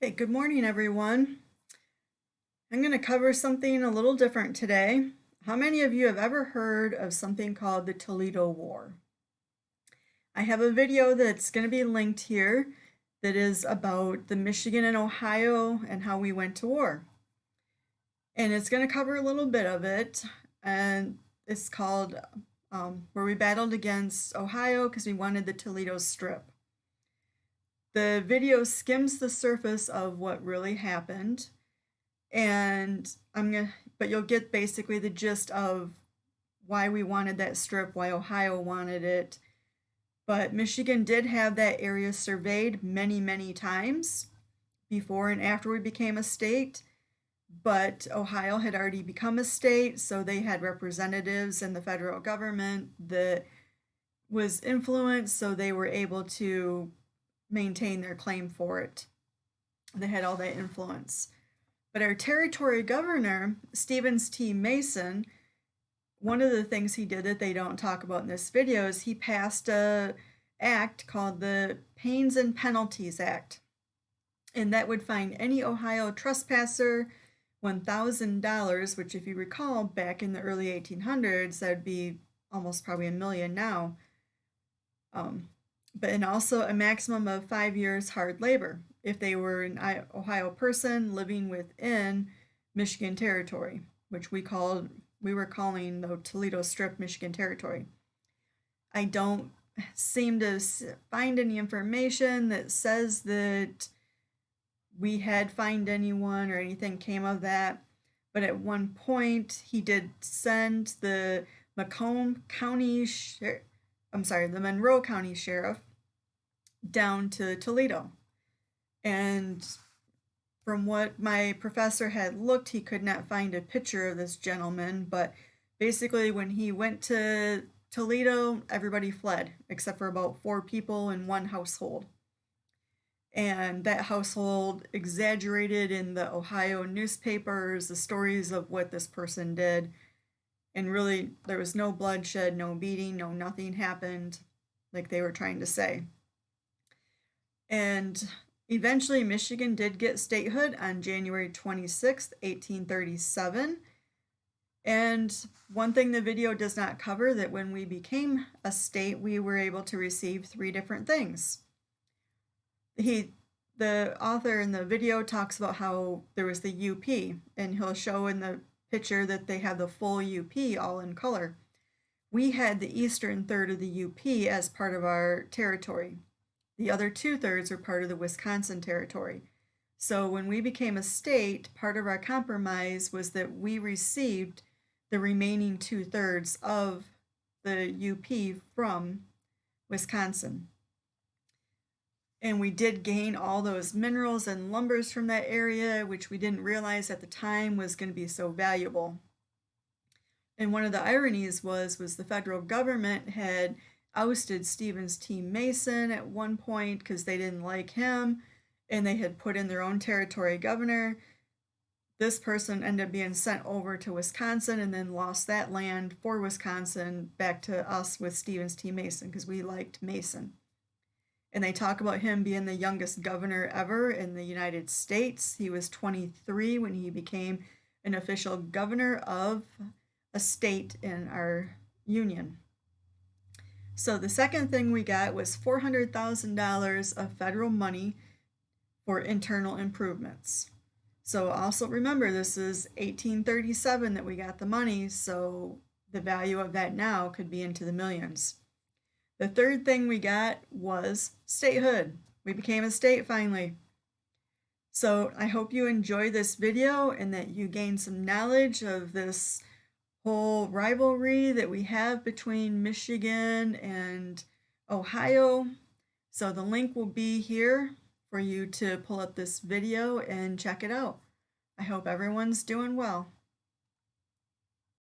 Okay, good morning, everyone. I'm going to cover something a little different today. How many of you have ever heard of something called the Toledo War? I have a video that's going to be linked here that is about the Michigan and Ohio and how we went to war. And it's going to cover a little bit of it. And it's called where we battled against Ohio because we wanted the Toledo Strip. The video skims the surface of what really happened, and but you'll get basically the gist of why we wanted that strip, why Ohio wanted it. But Michigan did have that area surveyed many, many times before and after we became a state. But Ohio had already become a state, so they had representatives in the federal government that was influenced, so they were able to maintain their claim for it. They had all that influence. But our territory governor, Stevens T. Mason, one of the things he did that they don't talk about in this video is he passed a act called the Pains and Penalties Act. And that would fine any Ohio trespasser $1,000, which if you recall, back in the early 1800s, that would be almost probably $1 million now. And also a maximum of 5 years hard labor if they were an Ohio person living within Michigan territory, which we were calling the Toledo Strip Michigan territory. I don't seem to find any information that says that we had fined anyone or anything came of that. But at one point, he did send the Monroe County Sheriff down to Toledo. And from what my professor had looked, he could not find a picture of this gentleman, but basically when he went to Toledo, everybody fled except for about 4 people in one household. And that household exaggerated in the Ohio newspapers the stories of what this person did. And really, there was no bloodshed, no beating, no nothing happened like they were trying to say. And eventually, Michigan did get statehood on January 26th, 1837. And one thing the video does not cover, that when we became a state, we were able to receive 3 different things. The author in the video talks about how there was the UP, and he'll show in the picture that they have the full UP all in color. We had the eastern third of the UP as part of our territory. The other 2/3 were part of the Wisconsin territory. So when we became a state, part of our compromise was that we received the remaining 2/3 of the UP from Wisconsin. And we did gain all those minerals and lumbers from that area, which we didn't realize at the time was going to be so valuable. And one of the ironies was the federal government had ousted Stevens T. Mason at one point because they didn't like him, and they had put in their own territory governor. This person ended up being sent over to Wisconsin and then lost that land for Wisconsin back to us with Stevens T. Mason because we liked Mason. And they talk about him being the youngest governor ever in the United States. He was 23 when he became an official governor of a state in our union. So the second thing we got was $400,000 of federal money for internal improvements. So also remember, this is 1837 that we got the money, so the value of that now could be into the millions. The third thing we got was statehood. We became a state finally. So I hope you enjoy this video and that you gain some knowledge of this whole rivalry that we have between Michigan and Ohio. So the link will be here for you to pull up this video and check it out. I hope everyone's doing well.